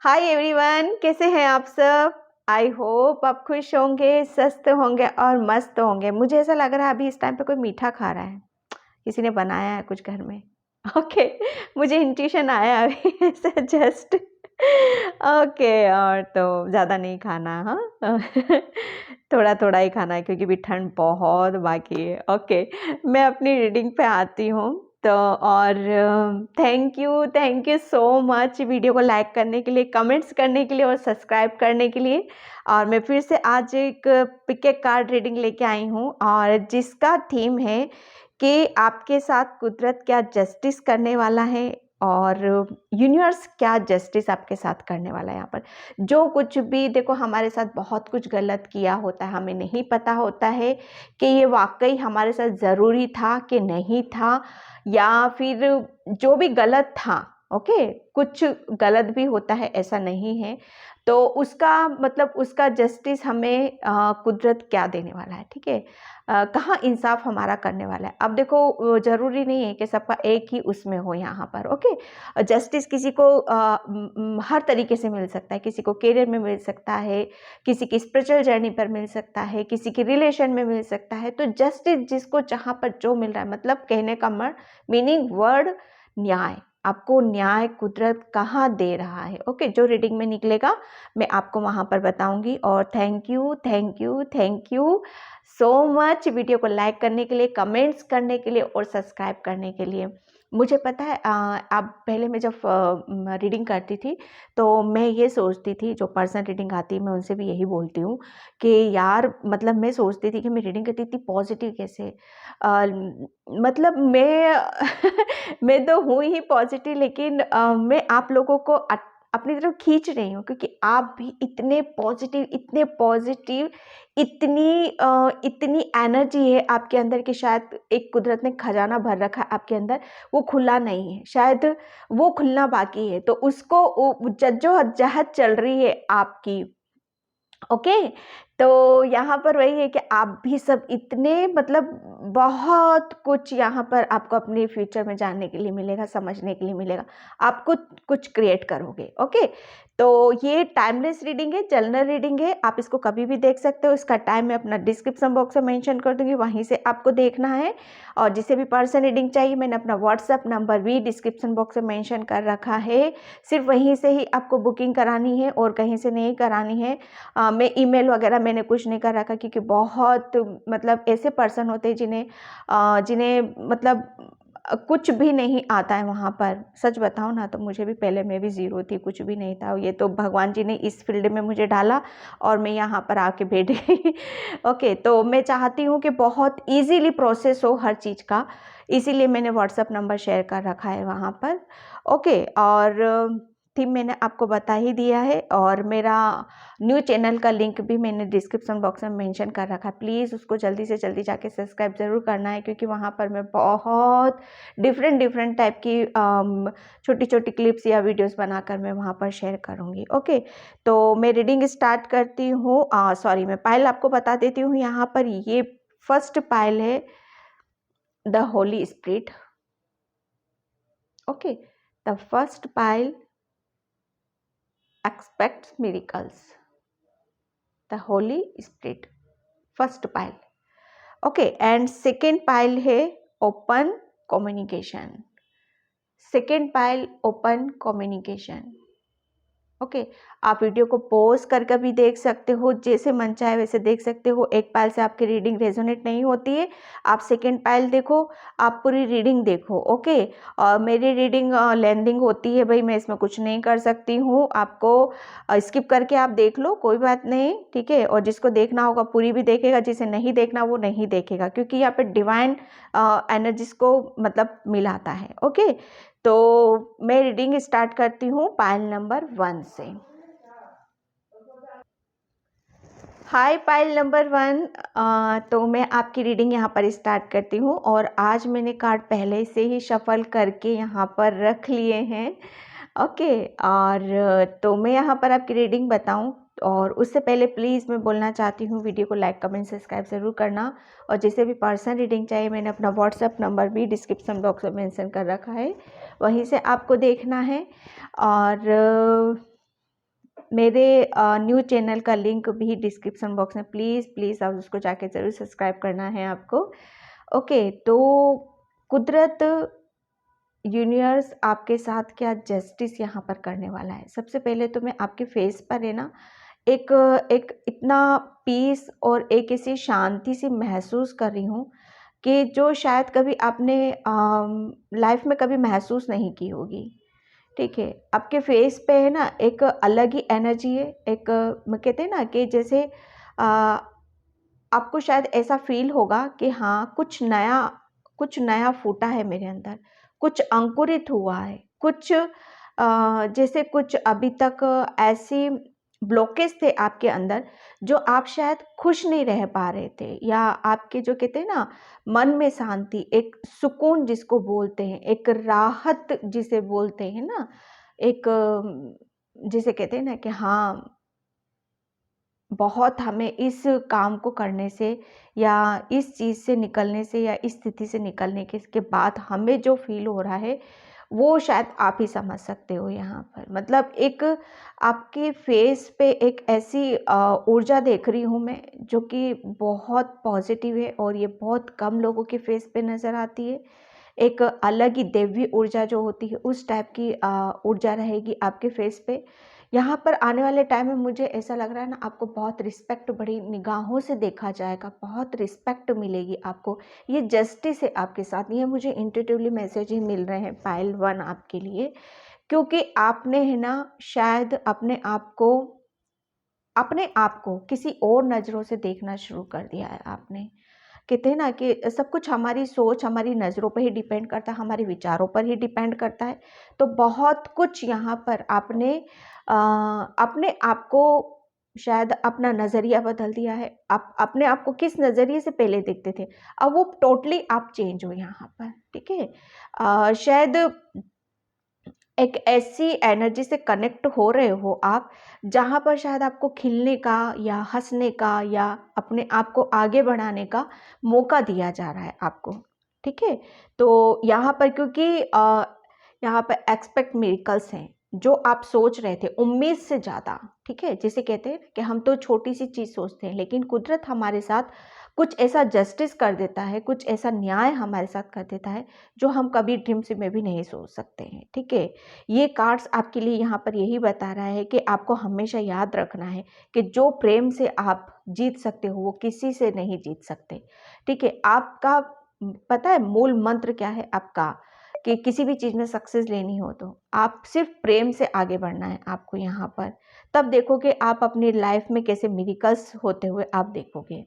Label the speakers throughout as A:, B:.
A: Hi everyone, कैसे हैं आप सब। आई होप आप खुश होंगे, स्वस्थ होंगे और मस्त होंगे। मुझे ऐसा लग रहा है अभी इस टाइम पे कोई मीठा खा रहा है, किसी ने बनाया है कुछ घर में। ओके, मुझे इंट्यूशन आया अभी ऐसे जस्ट। ओके, और तो ज़्यादा नहीं खाना, हाँ। थोड़ा थोड़ा ही खाना है क्योंकि भी ठंड बहुत बाकी है। ओके, मैं अपनी रीडिंग पे आती हूँ। तो और thank you so much video को लाइक करने के लिए, कमेंट्स करने के लिए और सब्सक्राइब करने के लिए। और मैं फिर से आज एक पिक ए कार्ड रीडिंग लेके आई हूँ और जिसका थीम है कि आपके साथ कुदरत क्या जस्टिस करने वाला है और यूनिवर्स क्या जस्टिस आपके साथ करने वाला है। यहाँ पर जो कुछ भी देखो, हमारे साथ बहुत कुछ गलत किया होता है, हमें नहीं पता होता है कि ये वाकई हमारे साथ ज़रूरी था कि नहीं था, या फिर जो भी गलत था। ओके, कुछ गलत भी होता है, ऐसा नहीं है। तो उसका मतलब उसका जस्टिस हमें कुदरत क्या देने वाला है, ठीक है। कहाँ इंसाफ हमारा करने वाला है। अब देखो, ज़रूरी नहीं है कि सबका एक ही उसमें हो यहाँ पर। ओके, जस्टिस किसी को हर तरीके से मिल सकता है। किसी को करियर में मिल सकता है, किसी की स्पिरिचुअल जर्नी पर मिल सकता है, किसी की रिलेशन में मिल सकता है। तो जस्टिस जिसको जहाँ पर जो मिल रहा है, मतलब कहने का मीनिंग वर्ड न्याय। आपको न्याय कुदरत कहाँ दे रहा है। ओके, जो रीडिंग में निकलेगा मैं आपको वहाँ पर बताऊंगी। और thank you so much video को लाइक करने के लिए, कमेंट्स करने के लिए और सब्सक्राइब करने के लिए। मुझे पता है अब पहले मैं जब रीडिंग करती थी तो मैं ये सोचती थी, जो पर्सनल रीडिंग आती है मैं उनसे भी यही बोलती हूँ कि यार, मतलब मैं सोचती थी कि मैं रीडिंग करती इतनी पॉजिटिव कैसे। मतलब मैं मैं तो हूँ ही पॉजिटिव, लेकिन मैं आप लोगों को अपनी तरफ खींच रही हूँ क्योंकि आप भी इतने पॉजिटिव, इतनी एनर्जी है आपके अंदर कि शायद एक कुदरत ने खजाना भर रखा है आपके अंदर, वो खुला नहीं है, शायद वो खुलना बाकी है। तो उसको जद्दोजहद चल रही है आपकी। ओके, तो यहाँ पर वही है कि आप भी सब इतने, मतलब बहुत कुछ यहाँ पर आपको अपने फ्यूचर में जानने के लिए मिलेगा, समझने के लिए मिलेगा। आप कुछ क्रिएट करोगे। ओके, तो ये टाइमलेस रीडिंग है, जनरल रीडिंग है। आप इसको कभी भी देख सकते हो। इसका टाइम मैं अपना डिस्क्रिप्शन बॉक्स में मेंशन कर दूंगी, वहीं से आपको देखना है। और जिसे भी पर्सन रीडिंग चाहिए, मैंने अपना व्हाट्सएप नंबर भी डिस्क्रिप्शन बॉक्स में मेंशन कर रखा है। सिर्फ वहीं से ही आपको बुकिंग करानी है और कहीं से नहीं करानी है। मैं ईमेल वगैरह मैंने कुछ नहीं कर रखा क्योंकि बहुत, मतलब ऐसे पर्सन होते हैं जिन्हें मतलब कुछ भी नहीं आता है वहाँ पर। सच बताऊँ ना, तो मुझे भी पहले, मैं भी ज़ीरो थी, कुछ भी नहीं था। ये तो भगवान जी ने इस फील्ड में मुझे डाला और मैं यहाँ पर आके बैठ गई। ओके, तो मैं चाहती हूँ कि बहुत ईजीली प्रोसेस हो हर चीज़ का, इसीलिए मैंने व्हाट्सअप नंबर शेयर कर रखा है वहाँ पर। ओके, और थीम मैंने आपको बता ही दिया है और मेरा न्यू चैनल का लिंक भी मैंने डिस्क्रिप्शन बॉक्स में मेंशन कर रखा है। प्लीज़ उसको जल्दी से जल्दी जाके सब्सक्राइब ज़रूर करना है क्योंकि वहाँ पर मैं बहुत डिफरेंट टाइप की छोटी छोटी क्लिप्स या वीडियोस बनाकर मैं वहाँ पर शेयर करूँगी। ओके, तो मैं रीडिंग स्टार्ट करती हूँ। सॉरी, मैं पाइल आपको बता देती हूँ। यहाँ पर ये फर्स्ट पाइल है the Holi spirit. Okay, the first pile expects miracles, the holy spirit, first pile. Okay, and second pile है open communication, second pile open communication. Okay, आप वीडियो को पॉज करके भी देख सकते हो, जैसे मन चाहे वैसे देख सकते हो। एक पाइल से आपकी रीडिंग रेजोनेट नहीं होती है, आप सेकंड पाइल देखो, आप पूरी रीडिंग देखो। ओके, और मेरी रीडिंग लेंदिंग होती है भाई, मैं इसमें कुछ नहीं कर सकती हूँ। आपको स्किप करके आप देख लो, कोई बात नहीं, ठीक है। और जिसको देखना होगा पूरी भी देखेगा, जिसे नहीं देखना वो नहीं देखेगा, क्योंकि यहाँ पे डिवाइन एनर्जीज को मतलब मिलाता है। ओके, तो मैं रीडिंग स्टार्ट करती हूँ पाइल नंबर 1 से। हाय पाइल नंबर 1, तो मैं आपकी रीडिंग यहाँ पर स्टार्ट करती हूँ। और आज मैंने कार्ड पहले से ही शफल करके यहाँ पर रख लिए हैं। ओके, और तो मैं यहाँ पर आपकी रीडिंग बताऊँ और उससे पहले प्लीज़ मैं बोलना चाहती हूँ, वीडियो को लाइक कमेंट सब्सक्राइब ज़रूर करना। और जिसे भी पर्सनल रीडिंग चाहिए, मैंने अपना व्हाट्सएप नंबर भी डिस्क्रिप्शन बॉक्स में मेंशन कर रखा है, वहीं से आपको देखना है। और मेरे न्यू चैनल का लिंक भी डिस्क्रिप्शन बॉक्स में, प्लीज़ प्लीज़ आप उसको जाके ज़रूर सब्सक्राइब करना है आपको। ओके, तो कुदरत, यूनिवर्स आपके साथ क्या जस्टिस यहाँ पर करने वाला है। सबसे पहले तो मैं आपके फेस पर है ना एक एक इतना पीस और एक ऐसी शांति सी महसूस कर रही हूँ कि जो शायद कभी आपने लाइफ में कभी महसूस नहीं की होगी। ठीक है, आपके फेस पे है ना एक अलग ही एनर्जी है। एक कहते हैं ना कि जैसे आपको शायद ऐसा फील होगा कि हाँ, कुछ नया फूटा है मेरे अंदर, कुछ अंकुरित हुआ है, कुछ जैसे कुछ अभी तक ऐसी ब्लॉकेज थे आपके अंदर जो आप शायद खुश नहीं रह पा रहे थे, या आपके जो कहते हैं ना मन में शांति, एक सुकून जिसको बोलते हैं, एक राहत जिसे बोलते हैं ना, एक जिसे कहते हैं ना कि हाँ, बहुत हमें इस काम को करने से या इस चीज़ से निकलने से या इस स्थिति से निकलने के बाद हमें जो फ़ील हो रहा है, वो शायद आप ही समझ सकते हो यहाँ पर। मतलब एक आपके फ़ेस पे एक ऐसी ऊर्जा देख रही हूँ मैं, जो कि बहुत पॉज़िटिव है और ये बहुत कम लोगों के फ़ेस पे नज़र आती है। एक अलग ही दैवी ऊर्जा जो होती है, उस टाइप की ऊर्जा रहेगी आपके फ़ेस पे। यहाँ पर आने वाले टाइम में मुझे ऐसा लग रहा है ना, आपको बहुत रिस्पेक्ट, बड़ी निगाहों से देखा जाएगा, बहुत रिस्पेक्ट मिलेगी आपको। ये जस्टिस है आपके साथ, ये मुझे इंट्यूटिवली मैसेज ही मिल रहे हैं पाइल 1 आपके लिए, क्योंकि आपने है ना शायद अपने आप को किसी और नज़रों से देखना शुरू कर दिया है आपने। कहते हैं ना कि सब कुछ हमारी सोच, हमारी नज़रों पर ही डिपेंड करता है, हमारे विचारों पर ही डिपेंड करता है। तो बहुत कुछ यहाँ पर आपने अपने आप को शायद अपना नज़रिया बदल दिया है। आप अपने आप को किस नज़रिए से पहले देखते थे, अब वो टोटली आप चेंज हो यहाँ पर, ठीक है। शायद एक ऐसी एनर्जी से कनेक्ट हो रहे हो आप, जहाँ पर शायद आपको खिलने का या हँसने का या अपने आप को आगे बढ़ाने का मौका दिया जा रहा है आपको, ठीक है। तो यहाँ पर क्योंकि यहाँ पर एक्सपेक्ट मिरेकल्स हैं, जो आप सोच रहे थे उम्मीद से ज़्यादा, ठीक है। जिसे कहते हैं कि हम तो छोटी सी चीज़ सोचते हैं, लेकिन कुदरत हमारे साथ कुछ ऐसा जस्टिस कर देता है, कुछ ऐसा न्याय हमारे साथ कर देता है जो हम कभी ड्रीम्स में भी नहीं सोच सकते हैं, ठीक है। ये कार्ड्स आपके लिए यहाँ पर यही बता रहा है कि आपको हमेशा याद रखना है कि जो प्रेम से आप जीत सकते हो, वो किसी से नहीं जीत सकते, ठीक है। आपका पता है मूल मंत्र क्या है आपका, कि किसी भी चीज़ में सक्सेस लेनी हो तो आप सिर्फ प्रेम से आगे बढ़ना है आपको यहाँ पर। तब देखोगे आप अपनी लाइफ में कैसे मिरेकल्स होते हुए आप देखोगे,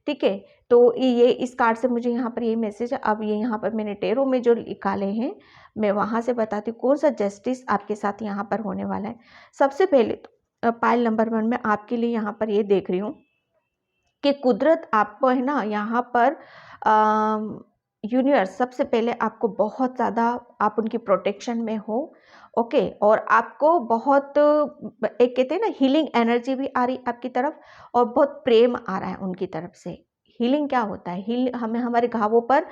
A: ठीक है। तो ये इस कार्ड से मुझे यहाँ पर ये मैसेज है। अब ये यहाँ पर मैंने टेरो में जो निकाले हैं, मैं वहाँ से बताती हूँ कौन सा जस्टिस आपके साथ यहाँ पर होने वाला है। सबसे पहले तो पाइल नंबर 1 में आपके लिए यहाँ पर ये देख रही हूँ कि कुदरत आपको है ना यहाँ पर यूनिवर्स सबसे पहले आपको बहुत ज़्यादा, आप उनकी प्रोटेक्शन में हो, ओके। और आपको बहुत एक कहते हैं ना हीलिंग एनर्जी भी आ रही आपकी तरफ, और बहुत प्रेम आ रहा है उनकी तरफ से। हीलिंग क्या होता है, हमें हमारे घावों पर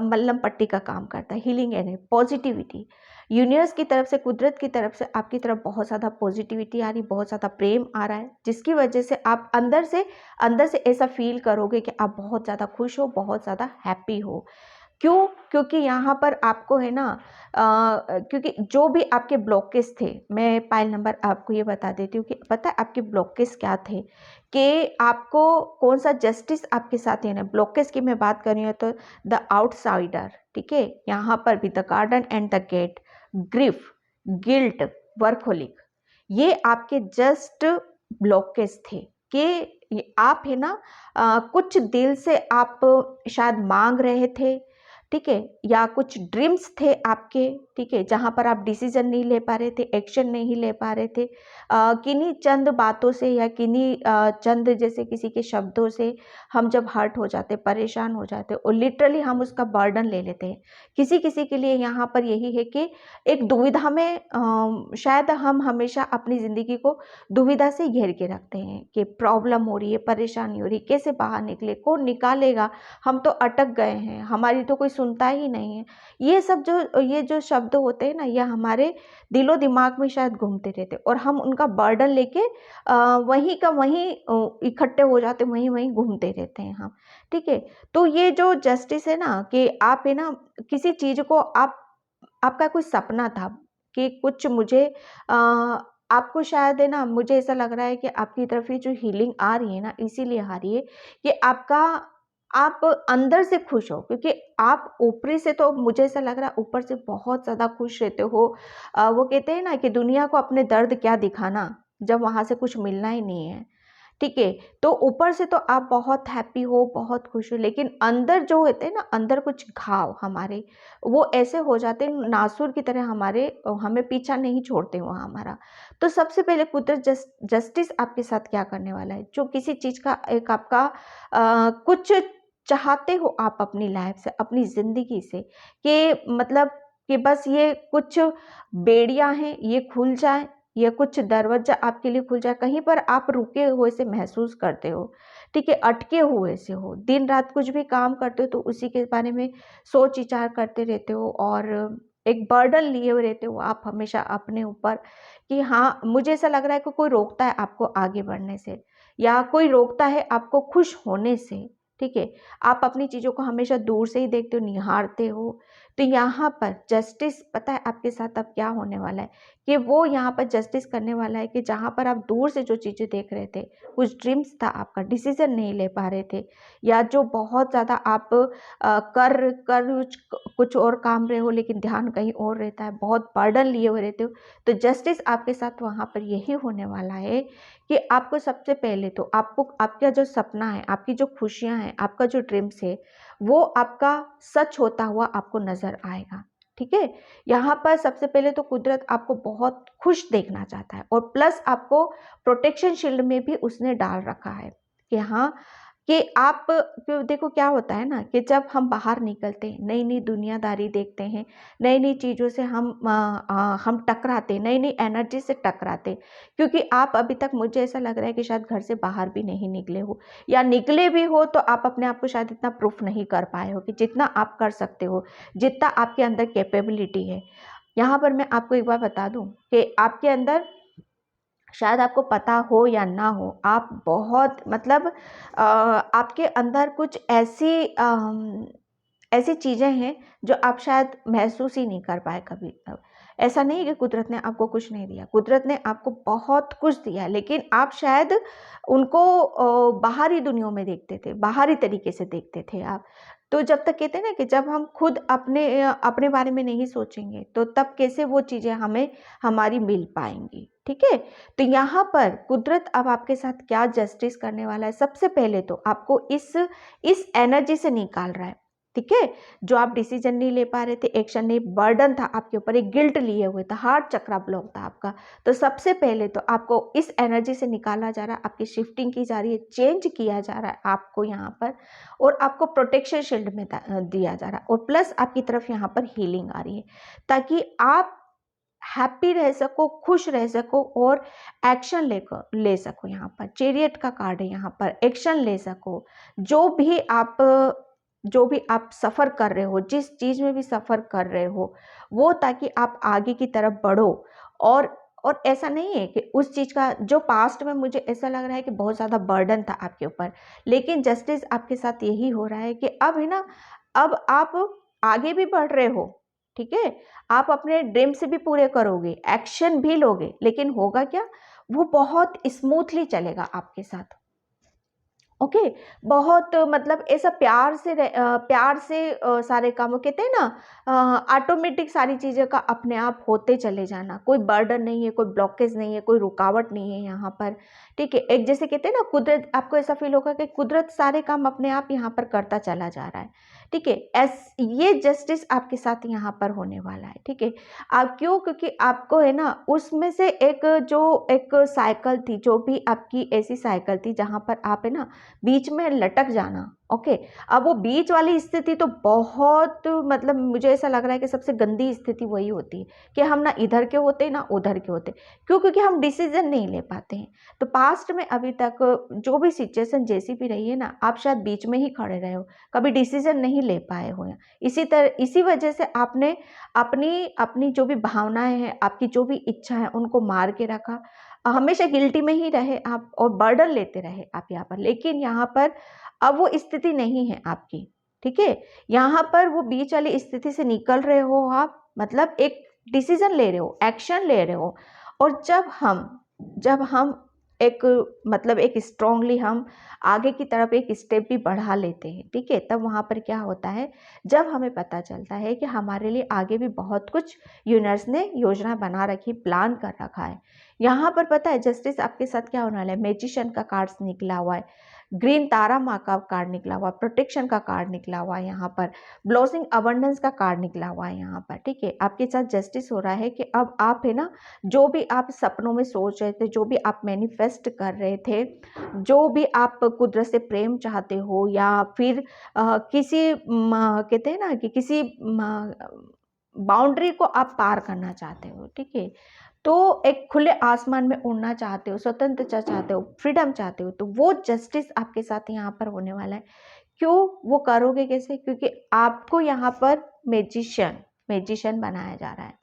A: मल्लम पट्टी का काम करता है। हीलिंग एनर्जी, पॉजिटिविटी, यूनिवर्स की तरफ से, कुदरत की तरफ से आपकी तरफ बहुत ज़्यादा पॉजिटिविटी आ रही, बहुत ज़्यादा प्रेम आ रहा है, जिसकी वजह से आप अंदर से ऐसा फील करोगे कि आप बहुत ज़्यादा खुश हो, बहुत ज़्यादा हैप्पी हो। क्यों? क्योंकि यहाँ पर आपको है ना क्योंकि जो भी आपके ब्लॉकेज थे, मैं पाइल नंबर आपको ये बता देती हूँ कि पता है आपके ब्लॉकेज क्या थे, कि आपको कौन सा जस्टिस आपके साथ है ना। ब्लॉकेज की मैं बात कर रही हूँ तो द आउटसाइडर, ठीक है। यहाँ पर भी the garden and the gate, grief, guilt, workaholic, ये आपके जस्ट ब्लॉकेज थे कि आप है ना कुछ दिल से आप शायद मांग रहे थे, ठीक है, या कुछ ड्रीम्स थे आपके, ठीक है, जहाँ पर आप डिसीजन नहीं ले पा रहे थे, एक्शन नहीं ले पा रहे थे। किन्हीं चंद बातों से या किन्हीं चंद जैसे किसी के शब्दों से हम जब हर्ट हो जाते, परेशान हो जाते, और लिटरली हम उसका बर्डन ले लेते हैं। किसी किसी के लिए यहाँ पर यही है कि एक दुविधा में शायद हम हमेशा अपनी ज़िंदगी को दुविधा से घेर के रखते हैं कि प्रॉब्लम हो रही है, परेशानी हो रही है, कैसे बाहर निकले, कौन निकालेगा, हम तो अटक गए हैं, हमारी तो कोई सुनता ही नहीं है। ये जो शब्द होते हैं ना, ये हमारे दिलो दिमाग में शायद घूमते रहते और हम उनका बर्डन लेके वहीं का वहीं इकट्ठे हो जाते, वहीं वहीं घूमते रहते हैं हम, ठीक है। तो ये जो जस्टिस है ना, कि आप है ना किसी चीज़ को आपका कोई सपना था कि कुछ मुझे आपको शायद है ना, मुझे ऐसा लग रहा है कि आपकी तरफ ये जो हीलिंग आ रही है ना, इसीलिए आ रही है कि आप अंदर से खुश हो, क्योंकि आप ऊपरी से तो मुझे ऐसा लग रहा है ऊपर से बहुत ज़्यादा खुश रहते हो। वो कहते हैं ना कि दुनिया को अपने दर्द क्या दिखाना जब वहाँ से कुछ मिलना ही नहीं है, ठीक है। तो ऊपर से तो आप बहुत हैप्पी हो, बहुत खुश हो, लेकिन अंदर जो होते हैं ना, अंदर कुछ घाव हमारे वो ऐसे हो जाते हैं नासुर की तरह, हमें पीछा नहीं छोड़ते वो हमारा। तो सबसे पहले कुदरत जस्टिस आपके साथ क्या करने वाला है, जो किसी चीज़ का एक आपका कुछ चाहते हो आप अपनी लाइफ से, अपनी ज़िंदगी से, कि मतलब कि बस ये कुछ बेड़ियाँ हैं, ये खुल जाए, या कुछ दरवाजा आपके लिए खुल जाए, कहीं पर आप रुके हुए से महसूस करते हो, ठीक है, अटके हुए से हो, दिन रात कुछ भी काम करते हो तो उसी के बारे में सोच विचार करते रहते हो और एक बर्डन लिए हुए रहते हो आप हमेशा अपने ऊपर, कि हाँ मुझे ऐसा लग रहा है कि कोई रोकता है आपको आगे बढ़ने से, या कोई रोकता है आपको खुश होने से, ठीक है। आप अपनी चीज़ों को हमेशा दूर से ही देखते हो, निहारते हो। तो यहाँ पर जस्टिस, पता है आपके साथ अब क्या होने वाला है, कि वो यहाँ पर जस्टिस करने वाला है कि जहाँ पर आप दूर से जो चीज़ें देख रहे थे, कुछ ड्रीम्स था आपका, डिसीजन नहीं ले पा रहे थे, या जो बहुत ज़्यादा आप कर कर कुछ और काम रहे हो लेकिन ध्यान कहीं और रहता है, बहुत बर्डन लिए हुए रहते हो, तो जस्टिस आपके साथ वहाँ पर यही होने वाला है कि आपको सबसे पहले तो आपको आपका जो सपना है, आपकी जो खुशियाँ हैं, आपका जो ड्रीम्स है, वो आपका सच होता हुआ आपको नज़र आएगा, ठीक है। यहाँ पर सबसे पहले तो कुदरत आपको बहुत खुश देखना चाहता है, और प्लस आपको प्रोटेक्शन शील्ड में भी उसने डाल रखा है कि हाँ, कि आप, क्यों देखो क्या होता है ना, कि जब हम बाहर निकलते हैं, नई नई दुनियादारी देखते हैं, नई नई चीज़ों से हम टकराते, नई नई एनर्जी से टकराते, क्योंकि आप अभी तक, मुझे ऐसा लग रहा है कि शायद घर से बाहर भी नहीं निकले हो, या निकले भी हो तो आप अपने आप को शायद इतना प्रूफ नहीं कर पाए हो कि जितना आप कर सकते हो, जितना आपके अंदर कैपेबिलिटी है। यहाँ पर मैं आपको एक बार बता दूं कि आपके अंदर, शायद आपको पता हो या ना हो, आप बहुत मतलब आपके अंदर कुछ ऐसी चीज़ें हैं जो आप शायद महसूस ही नहीं कर पाए कभी तक। ऐसा नहीं है कि कुदरत ने आपको कुछ नहीं दिया, कुदरत ने आपको बहुत कुछ दिया, लेकिन आप शायद उनको बाहरी दुनिया में देखते थे, बाहरी तरीके से देखते थे आप। तो जब तक कहते हैं ना कि जब हम खुद अपने बारे में नहीं सोचेंगे, तो तब कैसे वो चीज़ें हमें हमारी मिल पाएंगी, ठीक है। तो यहाँ पर कुदरत अब आपके साथ क्या जस्टिस करने वाला है, सबसे पहले तो आपको इस एनर्जी से निकाल रहा है, ठीक है। जो आप डिसीजन नहीं ले पा रहे थे, एक्शन नहीं, बर्डन था आपके ऊपर, एक गिल्ट लिए हुए था, हार्ट चक्रा ब्लॉक था आपका, तो सबसे पहले तो आपको इस एनर्जी से निकाला जा रहा है, आपकी शिफ्टिंग की जा रही है, चेंज किया जा रहा है आपको यहाँ पर, और आपको प्रोटेक्शन शील्ड में दिया जा रहा है, और प्लस आपकी तरफ यहाँ पर हीलिंग आ रही है, ताकि आप हैप्पी रह सको, खुश रह सको, और एक्शन ले सको। यहाँ पर चैरियट का कार्ड है, यहाँ पर एक्शन ले सको। जो भी आप सफ़र कर रहे हो, जिस चीज़ में भी सफ़र कर रहे हो, वो ताकि आप आगे की तरफ बढ़ो। और ऐसा नहीं है कि उस चीज़ का जो पास्ट में, मुझे ऐसा लग रहा है कि बहुत ज़्यादा बर्डन था आपके ऊपर, लेकिन जस्टिस आपके साथ यही हो रहा है कि अब है ना, अब आप आगे भी बढ़ रहे हो, ठीक है। आप अपने ड्रीम से भी पूरे करोगे, एक्शन भी लोगे, लेकिन होगा क्या, वो बहुत स्मूथली चलेगा आपके साथ, ओके। बहुत मतलब ऐसा प्यार से सारे काम, वो कहते हैं ना, ऑटोमेटिक सारी चीज़ें का अपने आप होते चले जाना, कोई बर्डन नहीं है, कोई ब्लॉकेज नहीं है, कोई रुकावट नहीं है यहाँ पर, ठीक है। एक जैसे कहते हैं ना, कुदरत, आपको ऐसा फील होगा कि कुदरत सारे काम अपने आप यहाँ पर करता चला जा रहा है, ठीक है। ये जस्टिस आपके साथ यहाँ पर होने वाला है, ठीक है। आप क्यों, क्योंकि आपको है ना, उसमें से एक साइकिल थी, जो भी आपकी ऐसी साइकिल थी जहाँ पर आप है ना बीच में लटक जाना, ओके। अब वो बीच वाली स्थिति तो बहुत, मतलब मुझे ऐसा लग रहा है कि सबसे गंदी स्थिति वही होती है कि हम ना इधर के होते ना उधर के होते। क्यों? क्योंकि हम डिसीजन नहीं ले पाते हैं। तो पास्ट में अभी तक जो भी सिचुएशन जैसी भी रही है ना, आप शायद बीच में ही खड़े रहे हो, कभी डिसीजन नहीं ले पाए हो। इसी वजह से आपने अपनी अपनी जो भी भावनाएं हैं, आपकी जो भी इच्छा है, उनको मार के रखा। हमेशा गिल्टी में ही रहे आप और बर्डन लेते रहे आप यहाँ पर। लेकिन यहाँ पर अब वो स्थिति नहीं है आपकी, ठीक है। यहाँ पर वो बीच वाली स्थिति से निकल रहे हो आप, मतलब एक डिसीजन ले रहे हो, एक्शन ले रहे हो। और जब हम एक, मतलब एक स्ट्रांगली हम आगे की तरफ एक स्टेप भी बढ़ा लेते हैं, ठीक है, तब वहाँ पर क्या होता है, जब हमें पता चलता है कि हमारे लिए आगे भी बहुत कुछ यूनिवर्स ने योजना बना रखी, प्लान कर रखा है। यहाँ पर पता है जस्टिस आपके साथ क्या होने वाला है, मैजिशियन का कार्ड्स निकला हुआ है, ग्रीन तारा माँ का कार्ड निकला हुआ, प्रोटेक्शन का कार्ड निकला हुआ है, यहाँ पर ब्लॉसिंग अबंडेंस का कार्ड निकला हुआ है यहाँ पर, ठीक है। आपके साथ जस्टिस हो रहा है कि अब आप है ना, जो भी आप सपनों में सोच रहे थे, जो भी आप मैनिफेस्ट कर रहे थे, जो भी आप कुदरत से प्रेम चाहते हो, या फिर किसी कहते हैं ना कि किसी बाउंड्री को आप पार करना चाहते हो, ठीक है, तो एक खुले आसमान में उड़ना चाहते हो, स्वतंत्रता चाहते हो, फ्रीडम चाहते हो, तो वो जस्टिस आपके साथ यहाँ पर होने वाला है। क्यों? वो करोगे कैसे? क्योंकि आपको यहाँ पर मैजिशियन बनाया जा रहा है।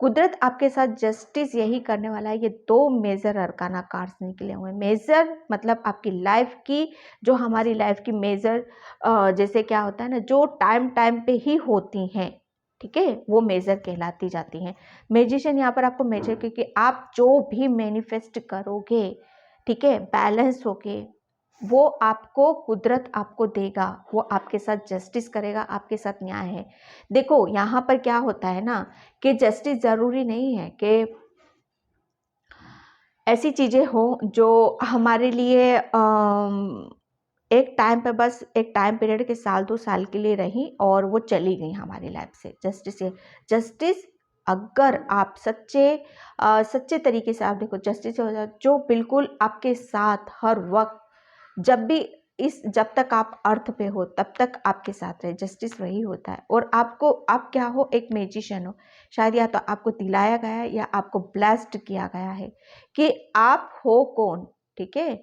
A: कुदरत आपके साथ जस्टिस यही करने वाला है। ये 2 मेजर अरकाना कार्ड्स निकले हुए हैं। मेजर मतलब आपकी लाइफ की, जो हमारी लाइफ की मेजर, जैसे क्या होता है ना, जो टाइम टाइम पे ही होती हैं, ठीक है, वो मेजर कहलाती जाती हैं। मैजिशियन यहाँ पर आपको मेजर, क्योंकि आप जो भी मैनिफेस्ट करोगे, ठीक है, बैलेंस होके, वो आपको कुदरत आपको देगा, वो आपके साथ जस्टिस करेगा, आपके साथ न्याय है। देखो यहाँ पर क्या होता है ना, कि जस्टिस ज़रूरी नहीं है कि ऐसी चीज़ें हो जो हमारे लिए एक टाइम पे, बस एक टाइम पीरियड के साल 2 साल के लिए रही और वो चली गई हमारी लाइफ से। जस्टिस अगर आप सच्चे तरीके से आप देखो, जस्टिस हो जाए जो बिल्कुल आपके साथ हर वक्त, जब तक आप अर्थ पे हो तब तक आपके साथ रहे, जस्टिस वही होता है। और आप क्या हो, एक मैजिशियन हो। शायद या तो आपको दिलाया गया है या आपको ब्लेस्ड किया गया है कि आप हो कौन, ठीक है।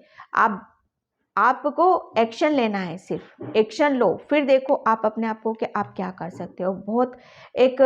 A: आपको एक्शन लेना है, सिर्फ एक्शन लो, फिर देखो आप अपने आप को कि आप क्या कर सकते हो। बहुत एक,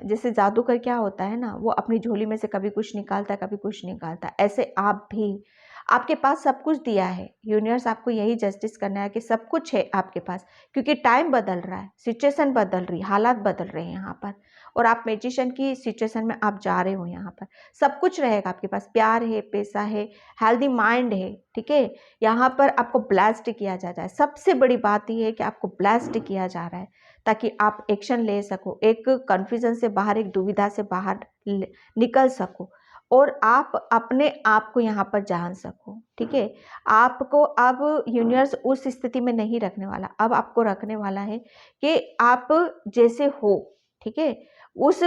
A: जैसे जादूगर क्या होता है ना, वो अपनी झोली में से कभी कुछ निकालता है, कभी कुछ निकालता है, ऐसे आप भी, आपके पास सब कुछ दिया है। यूनिवर्स आपको यही जस्टिस करना है कि सब कुछ है आपके पास, क्योंकि टाइम बदल रहा है, सिचुएशन बदल रही, हालात बदल रहे हैं यहाँ पर, और आप मैजिशियन की सिचुएशन में आप जा रहे हो। यहाँ पर सब कुछ रहेगा आपके पास, प्यार है, पैसा है, हेल्दी माइंड है, ठीक है। यहाँ पर आपको ब्लेस्ड किया जा रहा है। सबसे बड़ी बात यह है कि आपको ब्लेस्ड किया जा रहा है ताकि आप एक्शन ले सको, एक कन्फ्यूजन से बाहर, एक दुविधा से बाहर निकल सको, और आप अपने आप को यहाँ पर जान सको, ठीक है। आपको अब यूनिवर्स उस स्थिति में नहीं रखने वाला, अब आपको रखने वाला है कि आप जैसे हो, ठीक है। उस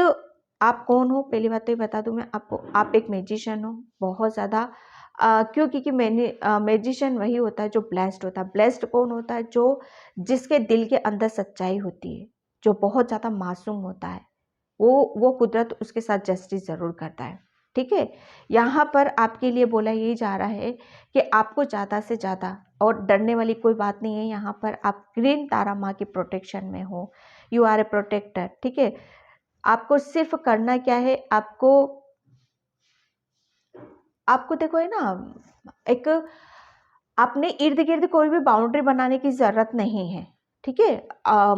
A: आप कौन हो, पहली बात तो ये बता दूं मैं आपको, आप एक मैजिशियन हो, बहुत ज़्यादा। क्यों? क्योंकि मैजिशियन वही होता है जो ब्लेस्ड होता है। ब्लेस्ड कौन होता है? जिसके दिल के अंदर सच्चाई होती है, जो बहुत ज़्यादा मासूम होता है, वो कुदरत उसके साथ जस्टिस ज़रूर करता है, ठीक है। यहाँ पर आपके लिए बोला यही जा रहा है कि आपको ज़्यादा से ज़्यादा, और डरने वाली कोई बात नहीं है। यहाँ पर आप ग्रीन तारा माँ की प्रोटेक्शन में हो, यू आर ए प्रोटेक्टर, ठीक है। आपको सिर्फ करना क्या है, आपको देखो है ना, एक अपने इर्द गिर्द कोई भी बाउंड्री बनाने की ज़रूरत नहीं है, ठीक है।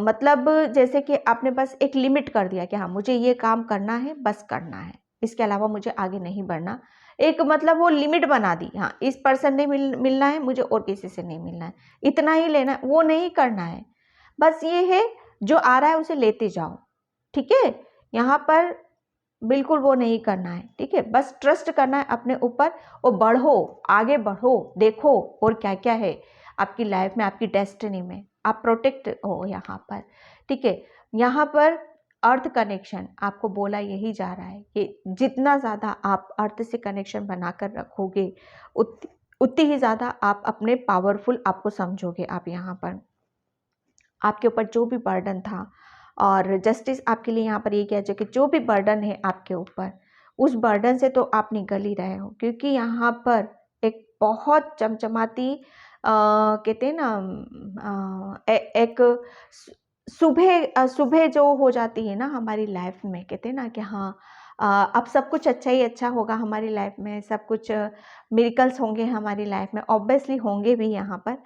A: मतलब जैसे कि आपने बस एक लिमिट कर दिया कि हाँ मुझे ये काम करना है, बस करना है, इसके अलावा मुझे आगे नहीं बढ़ना। एक मतलब वो लिमिट बना दी, हाँ इस पर्सन ने मिलना है मुझे, और किसी से नहीं मिलना है, इतना ही लेना है, वो नहीं करना है। बस ये है जो आ रहा है उसे लेते जाओ, ठीक है। यहाँ पर बिल्कुल वो नहीं करना है, ठीक है। बस ट्रस्ट करना है अपने ऊपर, और बढ़ो, आगे बढ़ो, देखो और क्या क्या है आपकी लाइफ में, आपकी डेस्टिनी में। आप प्रोटेक्ट हो यहाँ पर, ठीक है। यहाँ पर अर्थ कनेक्शन आपको बोला यही जा रहा है कि जितना ज़्यादा आप अर्थ से कनेक्शन बनाकर रखोगे, उतनी ही ज़्यादा आप अपने पावरफुल आपको समझोगे। आप यहाँ पर आपके ऊपर जो भी बर्डन था, और जस्टिस आपके लिए यहाँ पर ये कह कि जो भी बर्डन है आपके ऊपर, उस बर्डन से तो आप निकल ही रहे हो, क्योंकि यहाँ पर एक बहुत चमचमाती कहते हैं ना एक सुबह जो हो जाती है ना हमारी लाइफ में, कहते हैं ना कि हाँ अब सब कुछ अच्छा ही अच्छा होगा हमारी लाइफ में, सब कुछ मिरेकल्स होंगे हमारी लाइफ में, ऑब्वियसली होंगे भी यहाँ पर,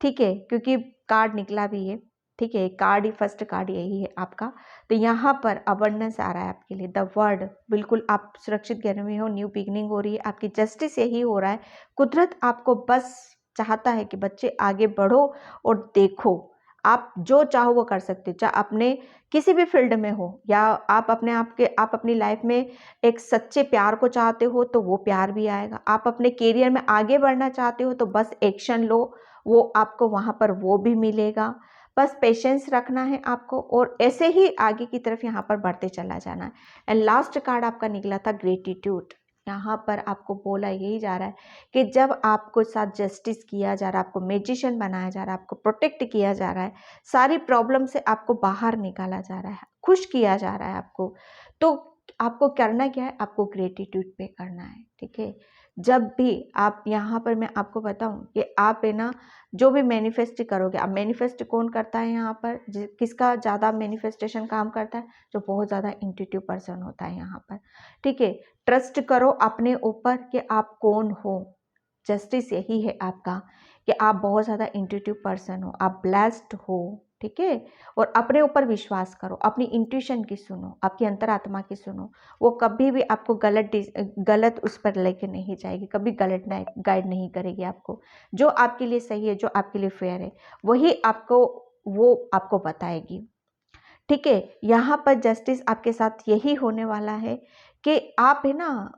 A: ठीक है, क्योंकि कार्ड निकला भी है, ठीक है, कार्ड ही फर्स्ट कार्ड यही है आपका। तो यहाँ पर अबंडेंस आ रहा है आपके लिए, द वर्ड, बिल्कुल आप सुरक्षित घर में हो, न्यू बिगनिंग हो रही है, आपकी जस्टिस यही हो रहा है। कुदरत आपको बस चाहता है कि बच्चे आगे बढ़ो और देखो, आप जो चाहो वो कर सकते हो, चाहे अपने किसी भी फील्ड में हो, या आप अपनी लाइफ में एक सच्चे प्यार को चाहते हो तो वो प्यार भी आएगा, आप अपने करियर में आगे बढ़ना चाहते हो तो बस एक्शन लो, वो आपको वहाँ पर वो भी मिलेगा। बस पेशेंस रखना है आपको, और ऐसे ही आगे की तरफ यहाँ पर बढ़ते चला जाना है। एंड लास्ट कार्ड आपका निकला था ग्रेटिट्यूड। यहाँ पर आपको बोला यही जा रहा है कि जब आपको साथ जस्टिस किया जा रहा है, आपको मैजिशियन बनाया जा रहा है, आपको प्रोटेक्ट किया जा रहा है, सारी प्रॉब्लम से आपको बाहर निकाला जा रहा है, खुश किया जा रहा है आपको, तो आपको करना क्या है, आपको ग्रेटिट्यूड पे करना है, ठीक है। जब भी आप यहाँ पर, मैं आपको बताऊँ कि आप है ना जो भी मैनिफेस्ट करोगे, अब मैनिफेस्ट कौन करता है यहाँ पर, किसका ज़्यादा मैनिफेस्टेशन काम करता है, जो बहुत ज़्यादा इंट्यूटिव पर्सन होता है यहाँ पर, ठीक है। ट्रस्ट करो अपने ऊपर कि आप कौन हो, जस्टिस यही है आपका कि आप बहुत ज़्यादा इंट्यूटिव पर्सन हो, आप ब्लेस्ड हो, ठीक है। और अपने ऊपर विश्वास करो, अपनी इंट्यूशन की सुनो, आपकी अंतरात्मा की सुनो, वो कभी भी आपको गलत उस पर लेके नहीं जाएगी, कभी गलत गाइड नहीं करेगी आपको। जो आपके लिए सही है, जो आपके लिए फेयर है, वही आपको वो आपको बताएगी, ठीक है। यहाँ पर जस्टिस आपके साथ यही होने वाला है कि आप है ना,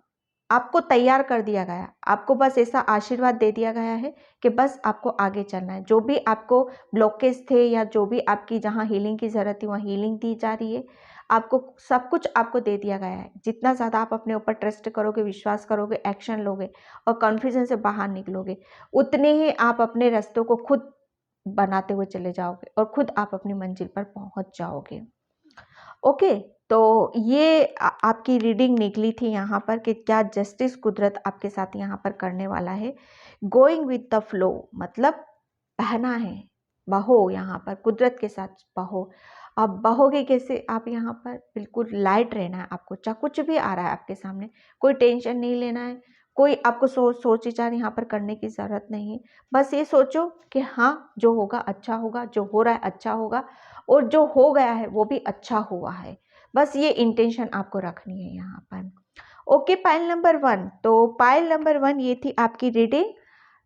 A: आपको तैयार कर दिया गया, आपको बस ऐसा आशीर्वाद दे दिया गया है कि बस आपको आगे चलना है। जो भी आपको ब्लॉकेज थे, या जो भी आपकी जहाँ हीलिंग की ज़रूरत थी वहाँ हीलिंग दी जा रही है, आपको सब कुछ आपको दे दिया गया है। जितना ज़्यादा आप अपने ऊपर ट्रस्ट करोगे, विश्वास करोगे, एक्शन लोगे और कन्फ्यूजन से बाहर निकलोगे, उतने ही आप अपने रास्तों को खुद बनाते हुए चले जाओगे और खुद आप अपनी मंजिल पर पहुंच जाओगे। ओके, तो ये आपकी रीडिंग निकली थी यहाँ पर कि क्या जस्टिस कुदरत आपके साथ यहाँ पर करने वाला है। गोइंग विद द फ्लो मतलब बहना है, बहो, यहाँ पर कुदरत के साथ बहो। अब बहोगे कैसे आप यहाँ पर, बिल्कुल लाइट रहना है आपको, चाहे कुछ भी आ रहा है आपके सामने, कोई टेंशन नहीं लेना है, कोई आपको सोच विचार यहाँ पर करने की ज़रूरत नहीं है। बस ये सोचो कि हाँ जो होगा अच्छा होगा, जो हो रहा है अच्छा होगा, और जो हो गया है वो भी अच्छा हुआ है। बस ये इंटेंशन आपको रखनी है यहाँ पर। ओके, पाइल नंबर 1, तो पाइल नंबर 1 ये थी आपकी रीडिंग।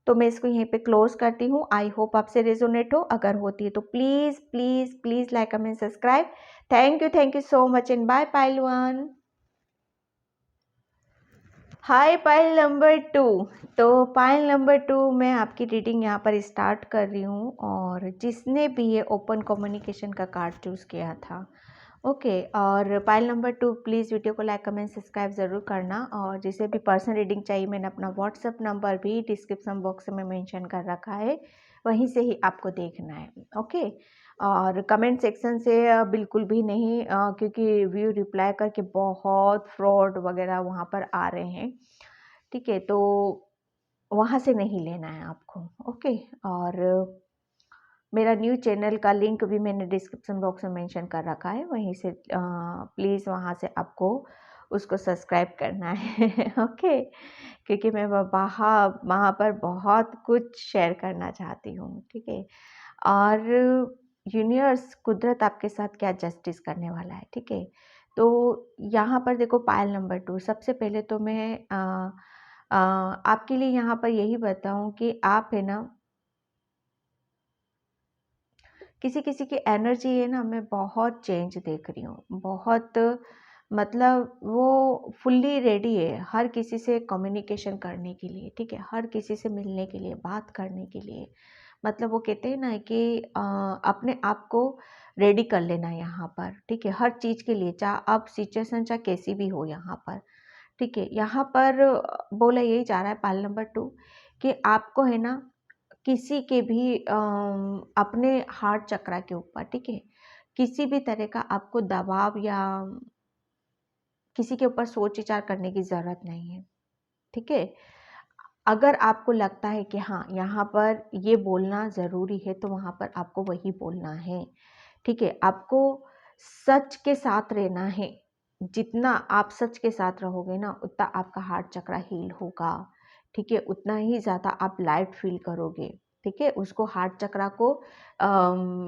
A: तो मैं इसको यहीं पे क्लोज करती हूँ। आई होप आपसे रेजोनेट हो, अगर होती है तो please please please like comment subscribe. Thank you so much and bye pile 1। Hi pile number 2। तो पाइल नंबर 2 मैं आपकी रीडिंग यहाँ पर स्टार्ट कर रही हूँ, और जिसने भी ये ओपन कम्युनिकेशन का कार्ड चूज़ किया था, ओके, और पाइल नंबर 2 प्लीज़ वीडियो को लाइक कमेंट सब्सक्राइब ज़रूर करना। और जिसे भी पर्सनल रीडिंग चाहिए, मैंने अपना व्हाट्सएप नंबर भी डिस्क्रिप्शन बॉक्स में मेंशन कर रखा है, वहीं से ही आपको देखना है, ओके। और कमेंट सेक्शन से बिल्कुल भी नहीं, क्योंकि व्यू रिप्लाई करके बहुत फ्रॉड वगैरह वहाँ पर आ रहे हैं, ठीक है, तो वहाँ से नहीं लेना है आपको, ओके। और मेरा न्यू चैनल का लिंक भी मैंने डिस्क्रिप्शन बॉक्स में मेंशन कर रखा है, वहीं से प्लीज़ वहाँ से आपको उसको सब्सक्राइब करना है ओके, क्योंकि मैं वहाँ पर बहुत कुछ शेयर करना चाहती हूँ, ठीक है। और यूनिवर्स कुदरत आपके साथ क्या जस्टिस करने वाला है, ठीक है। तो यहाँ पर देखो पायल नंबर 2, सबसे पहले तो मैं आपके लिए यहाँ पर यही बताऊँ कि आप है ना, किसी किसी की एनर्जी है ना, मैं बहुत चेंज देख रही हूँ, बहुत, मतलब वो फुल्ली रेडी है हर किसी से कम्युनिकेशन करने के लिए, ठीक है, हर किसी से मिलने के लिए, बात करने के लिए। मतलब वो कहते हैं ना कि अपने आप को रेडी कर लेना यहाँ पर, ठीक है, हर चीज़ के लिए, चाहे अब सिचुएशन चाहे कैसी भी हो यहाँ पर, ठीक है। यहाँ पर बोला यही जा रहा है पाल नंबर 2 कि आपको है ना किसी के भी अपने हार्ट चक्रा के ऊपर, ठीक है, किसी भी तरह का आपको दबाव या किसी के ऊपर सोच विचार करने की ज़रूरत नहीं है, ठीक है। अगर आपको लगता है कि हाँ यहाँ पर ये बोलना ज़रूरी है तो वहाँ पर आपको वही बोलना है, ठीक है। आपको सच के साथ रहना है, जितना आप सच के साथ रहोगे ना उतना आपका हार्ट चक्रा हील होगा, ठीक है, उतना ही ज़्यादा आप लाइट फील करोगे, ठीक है। उसको हार्ट चक्रा को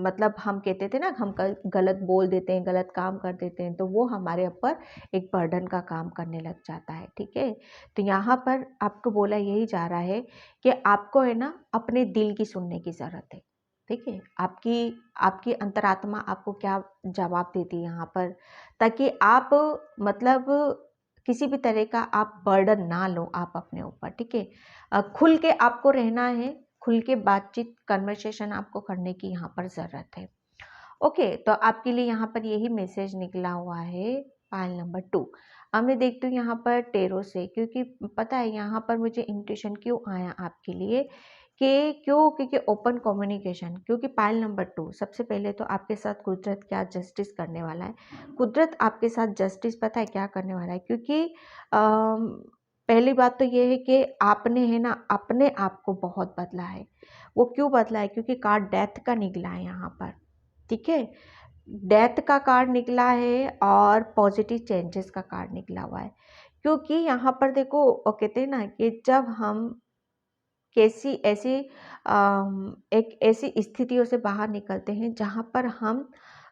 A: मतलब हम कहते थे ना हम गलत बोल देते हैं, गलत काम कर देते हैं, तो वो हमारे ऊपर एक बर्डन का काम करने लग जाता है, ठीक है। तो यहाँ पर आपको बोला यही जा रहा है कि आपको है ना अपने दिल की सुनने की ज़रूरत है, ठीक है। आपकी आपकी अंतरात्मा आपको क्या जवाब देती है यहाँ पर, ताकि आप मतलब किसी भी तरह का आप बर्डन ना लो आप अपने ऊपर, ठीक है। खुल के आपको रहना है, खुल के बातचीत कन्वर्सेशन आपको करने की यहाँ पर ज़रूरत है। ओके, तो आपके लिए यहाँ पर यही मैसेज निकला हुआ है पाइल नंबर 2। अब मैं देखती हूँ यहाँ पर टेरो से, क्योंकि पता है यहाँ पर मुझे इंट्यूशन क्यों आया आपके लिए कि क्यों, क्योंकि ओपन कम्युनिकेशन, क्योंकि पाइल नंबर 2 सबसे पहले तो आपके साथ कुदरत क्या जस्टिस करने वाला है। कुदरत आपके साथ जस्टिस पता है क्या करने वाला है, क्योंकि पहली बात तो ये है कि आपने है ना अपने आप को बहुत बदला है। वो क्यों बदला है, क्योंकि कार्ड डेथ का निकला है यहाँ पर, ठीक है। डेथ का कार्ड निकला है और पॉजिटिव चेंजेस का कार्ड निकला हुआ है, क्योंकि यहाँ पर देखो वो कहते हैं ना कि जब हम कैसी ऐसी एक ऐसी स्थितियों से बाहर निकलते हैं जहाँ पर हम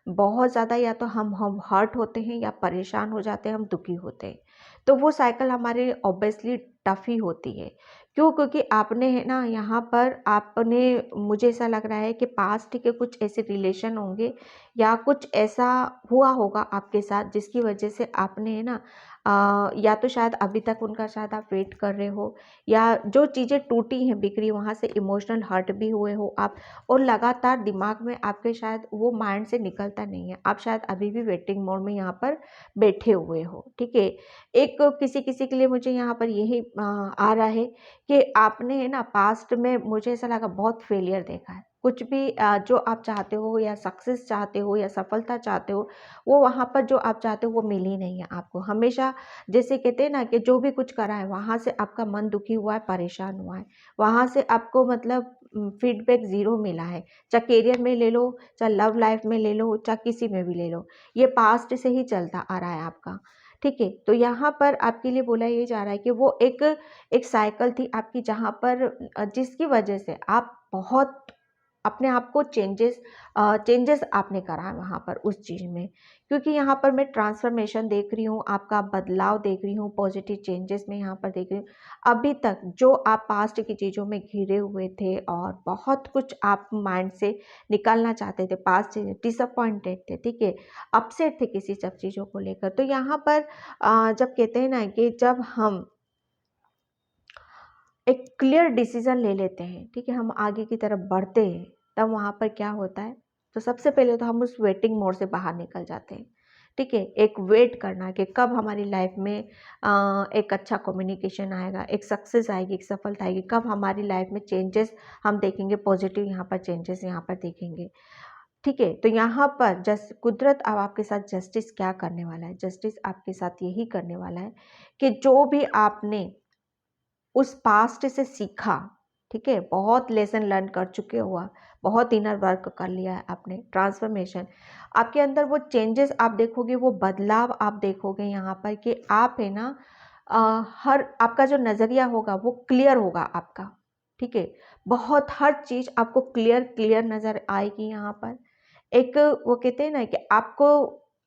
A: बहुत ज़्यादा या तो हम हर्ट होते हैं या परेशान हो जाते हैं, हम दुखी होते हैं, तो वो साइकिल हमारे ऑब्वियसली टफ ही होती है। क्यों, क्योंकि आपने है ना यहाँ पर आपने, मुझे ऐसा लग रहा है कि पास्ट के कुछ ऐसे रिलेशन होंगे या कुछ ऐसा हुआ होगा आपके साथ जिसकी वजह से आपने है ना या तो शायद अभी तक उनका शायद आप वेट कर रहे हो, या जो चीज़ें टूटी हैं बिखरी वहाँ से इमोशनल हर्ट भी हुए हो आप, और लगातार दिमाग में आपके शायद वो माइंड से निकलता नहीं है, आप शायद अभी भी वेटिंग मोड में यहाँ पर बैठे हुए हो, ठीक है। एक किसी किसी के लिए मुझे यहाँ पर यही आ रहा है कि आपने है ना पास्ट में, मुझे ऐसा लगा, बहुत फेलियर देखा है। कुछ भी जो आप चाहते हो या सक्सेस चाहते हो या सफलता चाहते हो, वो वहाँ पर जो आप चाहते हो वो मिली नहीं है आपको। हमेशा जैसे कहते हैं ना कि जो भी कुछ करा है वहाँ से आपका मन दुखी हुआ है, परेशान हुआ है, वहाँ से आपको मतलब फीडबैक ज़ीरो मिला है। चाहे करियर में ले लो, चाहे लव लाइफ में ले लो, चाहे किसी में भी ले लो, ये पास्ट से ही चलता आ रहा है आपका, ठीक है। तो यहाँ पर आपके लिए बोला ये जा रहा है कि वो एक साइकिल थी आपकी, जहाँ पर जिसकी वजह से आप बहुत अपने आप को चेंजेस आपने करा है वहाँ पर उस चीज़ में, क्योंकि यहाँ पर मैं ट्रांसफॉर्मेशन देख रही हूँ, आपका बदलाव देख रही हूँ, पॉजिटिव चेंजेस में यहाँ पर देख रही हूँ। अभी तक जो आप पास्ट की चीज़ों में घिरे हुए थे और बहुत कुछ आप माइंड से निकालना चाहते थे, पास्ट से डिसअपॉइंटेड थे, ठीक है, अपसेट थे किसी सब चीज़ों को लेकर, तो यहाँ पर जब कहते हैं ना कि जब हम एक क्लियर डिसीजन ले लेते हैं, ठीक है, हम आगे की तरफ बढ़ते हैं, तब वहाँ पर क्या होता है, तो सबसे पहले तो हम उस वेटिंग मोड से बाहर निकल जाते हैं, ठीक है। एक वेट करना कि कब हमारी लाइफ में एक अच्छा कम्युनिकेशन आएगा, एक सक्सेस आएगी, एक सफलता आएगी, कब हमारी लाइफ में चेंजेस हम देखेंगे, पॉजिटिव यहाँ पर चेंजेस यहाँ पर देखेंगे, ठीक है। तो यहाँ पर कुदरत अब आपके साथ जस्टिस क्या करने वाला है, जस्टिस आपके साथ यही करने वाला है कि जो भी आपने उस पास्ट से सीखा, ठीक है, बहुत लेसन लर्न कर चुके हो, बहुत इनर वर्क कर लिया है आपने, ट्रांसफॉर्मेशन आपके अंदर, वो चेंजेस आप देखोगे, वो बदलाव आप देखोगे यहाँ पर कि आप है ना हर आपका जो नज़रिया होगा वो क्लियर होगा आपका, ठीक है। बहुत हर चीज़ आपको क्लियर क्लियर नज़र आएगी यहाँ पर। एक वो कहते हैं ना कि आपको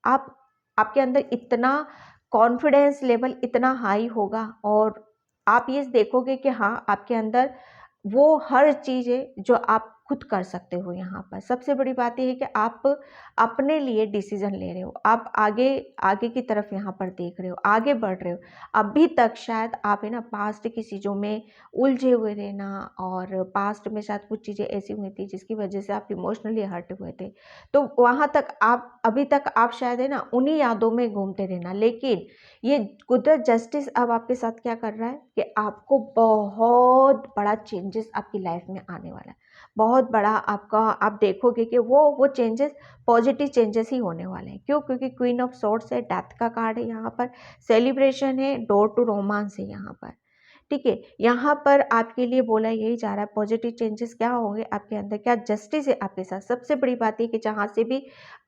A: आप आपके अंदर इतना कॉन्फिडेंस लेवल इतना हाई होगा, और आप ये देखोगे कि हाँ आपके अंदर वो हर चीज़ है जो आप खुद कर सकते हो यहाँ पर। सबसे बड़ी बात ये है कि आप अपने लिए डिसीजन ले रहे हो, आप आगे आगे की तरफ यहाँ पर देख रहे हो, आगे बढ़ रहे हो। अभी तक शायद आप है ना पास्ट की चीज़ों में उलझे हुए थे ना, और पास्ट में शायद कुछ चीज़ें ऐसी हुई थी जिसकी वजह से आप इमोशनली हर्ट हुए थे, तो वहाँ तक आप अभी तक आप शायद है ना उन्हीं यादों में घूमते रहना। लेकिन ये कुदरत जस्टिस अब आपके साथ क्या कर रहा है कि आपको बहुत बड़ा चेंजेस आपकी लाइफ में आने वाला है, बहुत बड़ा आपका, आप देखोगे कि वो चेंजेस पॉजिटिव चेंजेस ही होने वाले हैं। क्यों? क्योंकि क्वीन ऑफ सोर्ड्स है, डेथ का कार्ड है यहाँ पर, सेलिब्रेशन है, डोर टू रोमांस है यहाँ पर। ठीक है, यहाँ पर आपके लिए बोला यही जा रहा है पॉजिटिव चेंजेस क्या होंगे आपके अंदर, क्या जस्टिस है आपके साथ। सबसे बड़ी बात है कि जहाँ से भी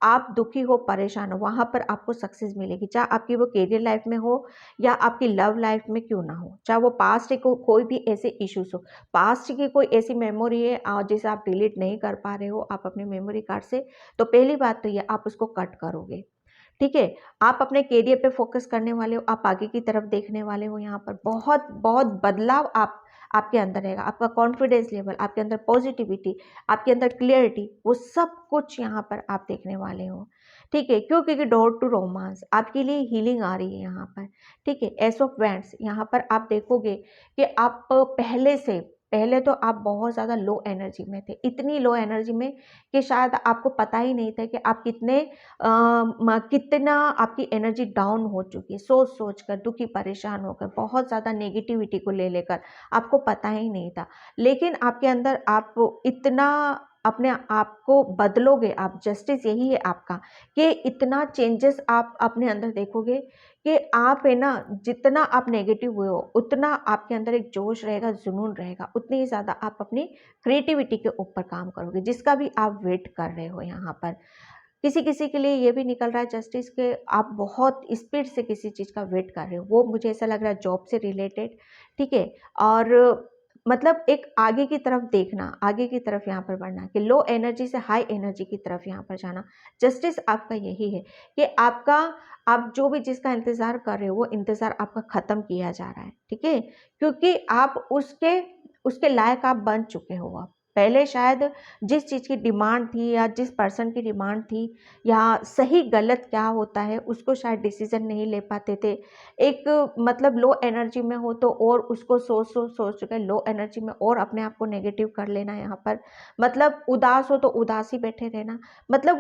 A: आप दुखी हो, परेशान हो, वहाँ पर आपको सक्सेस मिलेगी, चाहे आपकी वो करियर लाइफ में हो या आपकी लव लाइफ में क्यों ना हो, चाहे वो पास्ट को कोई भी ऐसे इश्यूज हो, पास्ट की कोई ऐसी मेमोरी है जिसे आप डिलीट नहीं कर पा रहे हो आप अपने मेमोरी कार्ड से, तो पहली बात तो ये आप उसको कट करोगे। ठीक है, आप अपने करियर पे फोकस करने वाले हो, आप आगे की तरफ देखने वाले हो। यहाँ पर बहुत बहुत बदलाव आपके अंदर रहेगा, आपका कॉन्फिडेंस लेवल, आपके अंदर पॉजिटिविटी, आपके अंदर क्लियरिटी, वो सब कुछ यहाँ पर आप देखने वाले हो। ठीक है, क्यों? क्योंकि डोर टू रोमांस आपके लिए हीलिंग आ रही है यहाँ पर। ठीक है, एस ऑफ वैंड्स यहाँ पर आप देखोगे कि आप पहले तो आप बहुत ज़्यादा लो एनर्जी में थे, इतनी लो एनर्जी में कि शायद आपको पता ही नहीं था कि आप कितना आपकी एनर्जी डाउन हो चुकी है, सोच सोच कर, दुखी परेशान होकर, बहुत ज़्यादा नेगेटिविटी को ले लेकर, आपको पता ही नहीं था। लेकिन आपके अंदर आप इतना अपने आप को बदलोगे आप, जस्टिस यही है आपका कि इतना चेंजेस आप अपने अंदर देखोगे कि आप है ना, जितना आप नेगेटिव हुए हो उतना आपके अंदर एक जोश रहेगा, जुनून रहेगा, उतनी ही ज़्यादा आप अपनी क्रिएटिविटी के ऊपर काम करोगे, जिसका भी आप वेट कर रहे हो यहाँ पर। किसी किसी के लिए ये भी निकल रहा है जस्टिस के आप बहुत स्पीड से किसी चीज़ का वेट कर रहे हो, वो मुझे ऐसा लग रहा है जॉब से रिलेटेड। ठीक है, और मतलब एक आगे की तरफ देखना, आगे की तरफ यहाँ पर बढ़ना, कि लो एनर्जी से हाई एनर्जी की तरफ यहाँ पर जाना। जस्टिस आपका यही है कि आप जो भी जिसका इंतज़ार कर रहे हो वो इंतज़ार आपका ख़त्म किया जा रहा है। ठीक है, क्योंकि आप उसके लायक आप बन चुके हो। आप पहले शायद जिस चीज़ की डिमांड थी या जिस पर्सन की डिमांड थी या सही गलत क्या होता है उसको शायद डिसीजन नहीं ले पाते थे। एक मतलब लो एनर्जी में हो तो और उसको सोच के लो एनर्जी में और अपने आप को नेगेटिव कर लेना यहाँ पर, मतलब उदास हो तो उदास ही बैठे रहना, मतलब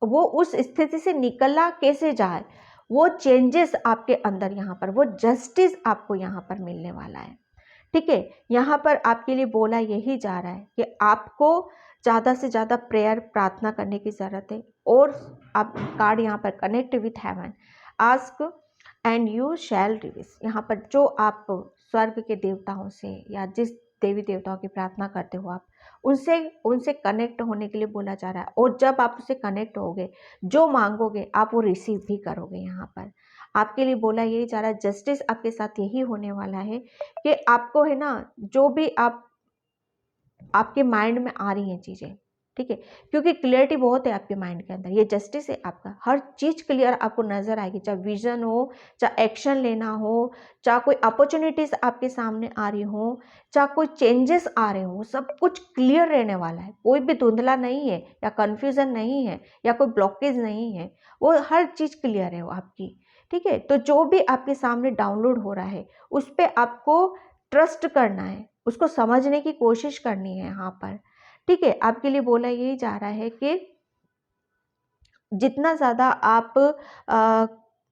A: वो उस स्थिति से निकला कैसे जाए, वो चेंजेस आपके अंदर यहाँ पर, वो जस्टिस आपको यहाँ पर मिलने वाला है। ठीक है, यहाँ पर आपके लिए बोला यही जा रहा है कि आपको ज़्यादा से ज़्यादा प्रेयर, प्रार्थना करने की ज़रूरत है। और आप कार्ड यहाँ पर connect with heaven, ask and you shall receive. यहाँ पर जो आप स्वर्ग के देवताओं से या जिस देवी देवताओं की प्रार्थना करते हो आप उनसे उनसे कनेक्ट होने के लिए बोला जा रहा है। और जब आप उससे कनेक्ट होगे, जो मांगोगे आप वो रिसीव भी करोगे। यहाँ पर आपके लिए बोला यही जा रहा है, जस्टिस आपके साथ यही होने वाला है कि आपको है ना, जो भी आपके माइंड में आ रही हैं चीज़ें, ठीक है, क्योंकि क्लियरिटी बहुत है आपके माइंड के अंदर, ये जस्टिस है आपका, हर चीज़ क्लियर आपको नज़र आएगी, चाहे विजन हो, चाहे एक्शन लेना हो, चाहे कोई अपॉर्चुनिटीज़ आपके सामने आ रही हो, चाहे कोई चेंजेस आ रहे हो, सब कुछ क्लियर रहने वाला है, कोई भी धुंधला नहीं है या कन्फ्यूज़न नहीं है या कोई ब्लॉकेज नहीं है, वो हर चीज़ क्लियर है वो आपकी। ठीक है, तो जो भी आपके सामने डाउनलोड हो रहा है उस पर आपको ट्रस्ट करना है, उसको समझने की कोशिश करनी है यहाँ पर। ठीक है, आपके लिए बोला यही जा रहा है कि जितना ज़्यादा आप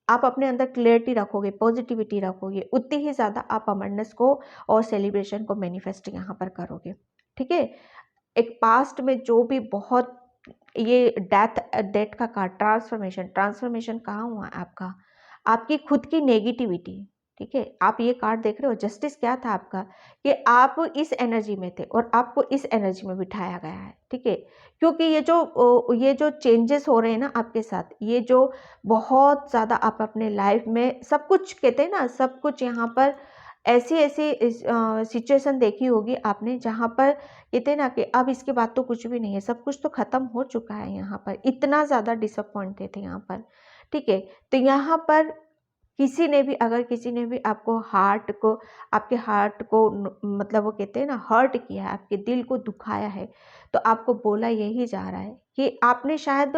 A: अपने अंदर क्लियरिटी रखोगे, पॉजिटिविटी रखोगे, उतनी ही ज़्यादा आप अमेंडनेस को और सेलिब्रेशन को मैनिफेस्ट यहाँ पर करोगे। ठीक है, एक पास्ट में जो भी बहुत ये डेथ का कार्ड, ट्रांसफॉर्मेशन कहाँ हुआ आपका, आपकी खुद की नेगेटिविटी। ठीक है, आप ये कार्ड देख रहे हो, जस्टिस क्या था आपका कि आप इस एनर्जी में थे और आपको इस एनर्जी में बिठाया गया है। ठीक है, क्योंकि ये जो चेंजेस हो रहे हैं ना आपके साथ, ये जो बहुत ज़्यादा आप अपने लाइफ में सब कुछ कहते हैं ना, सब कुछ यहाँ पर ऐसी ऐसी सिचुएशन देखी होगी आपने जहाँ पर कहते हैं ना कि अब इसके बाद तो कुछ भी नहीं है, सब कुछ तो ख़त्म हो चुका है। यहाँ पर इतना ज़्यादा डिसअपॉइंटेड थे यहाँ पर। ठीक है, तो यहाँ पर किसी ने भी, अगर किसी ने भी आपको आपके हार्ट को मतलब वो कहते हैं ना हर्ट किया है, आपके दिल को दुखाया है, तो आपको बोला यही जा रहा है कि आपने शायद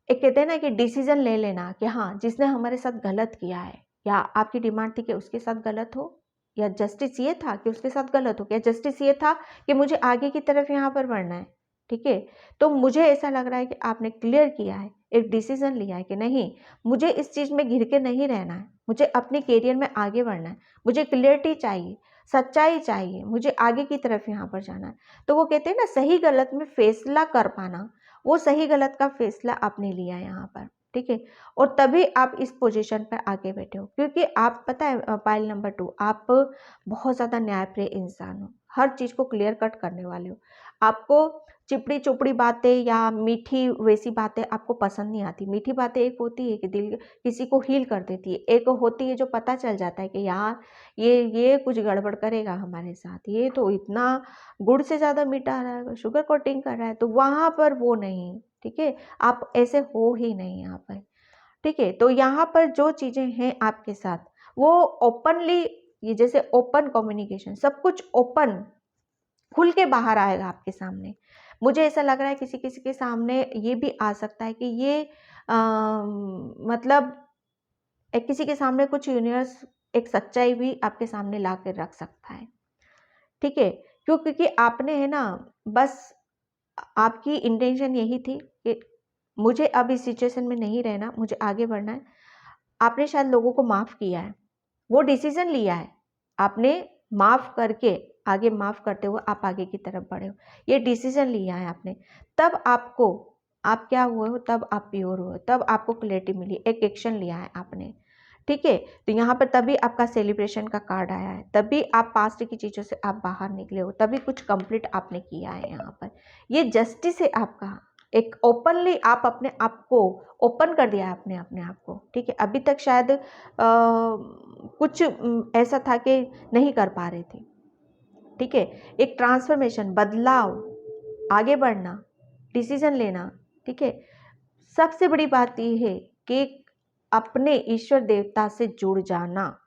A: एक कहते हैं ना कि डिसीजन ले लेना कि हाँ, जिसने हमारे साथ गलत किया है, या आपकी डिमांड थी कि उसके साथ गलत हो, या जस्टिस ये था कि उसके साथ गलत हो, या जस्टिस ये था कि मुझे आगे की तरफ यहाँ पर बढ़ना है। ठीक है, तो मुझे ऐसा लग रहा है कि आपने क्लियर किया है, एक डिसीजन लिया है कि नहीं, मुझे इस चीज़ में घिर के नहीं रहना है, मुझे अपने कैरियर में आगे बढ़ना है, मुझे क्लियरिटी चाहिए, सच्चाई चाहिए, मुझे आगे की तरफ यहाँ पर जाना है। तो वो कहते हैं ना, सही गलत में फैसला कर पाना, वो सही गलत का फैसला आपने लिया यहाँ पर। ठीक है, और तभी आप इस पोजीशन पर आगे बैठे हो, क्योंकि आप पता है पाइल नंबर 2, आप बहुत ज़्यादा न्यायप्रिय इंसान हो, हर चीज़ को क्लियर कट करने वाले हो। आपको चिपड़ी चुपड़ी बातें या मीठी वैसी बातें आपको पसंद नहीं आती। मीठी बातें एक होती है कि दिल किसी को हील कर देती है, एक होती है जो पता चल जाता है कि यार ये कुछ गड़बड़ करेगा हमारे साथ, ये तो इतना गुड़ से ज़्यादा मीठा रहा है, शुगर कोटिंग कर रहा है, तो वहाँ पर वो नहीं। ठीक है, आप ऐसे हो ही नहीं यहाँ पर। ठीक है, तो यहाँ पर जो चीज़ें हैं आपके साथ, वो ओपनली, ये जैसे ओपन कम्युनिकेशन, सब कुछ ओपन खुल के बाहर आएगा आपके सामने। मुझे ऐसा लग रहा है किसी किसी के सामने ये भी आ सकता है कि ये मतलब किसी के सामने कुछ यूनिवर्स एक सच्चाई भी आपके सामने ला कर रख सकता है। ठीक है, क्योंकि आपने है ना, बस आपकी इंटेंशन यही थी कि मुझे अब इस सिचुएशन में नहीं रहना, मुझे आगे बढ़ना है। आपने शायद लोगों को माफ़ किया है, वो डिसीजन लिया है आपने, माफ़ करके आगे, माफ़ करते हुए आप आगे की तरफ बढ़े हो, ये डिसीजन लिया है आपने। तब आपको, आप क्या हुए हो, तब आप प्योर हुए, तब आपको क्लैरिटी मिली, एक एक्शन लिया है आपने। ठीक है, तो यहाँ पर तभी आपका सेलिब्रेशन का कार्ड आया है, तभी आप पास्ट की चीज़ों से आप बाहर निकले हो, तभी कुछ कंप्लीट आपने किया है यहाँ पर। ये जस्टिस है आपका, एक ओपनली आप अपने आप को ओपन कर दिया है, आपने अपने आप को। ठीक है, अभी तक शायद कुछ ऐसा था कि नहीं कर पा रहे थे। ठीक है, एक ट्रांसफॉर्मेशन, बदलाव, आगे बढ़ना, डिसीजन लेना। ठीक है, सबसे बड़ी बात ये है कि अपने ईश्वर देवता से जुड़ जाना।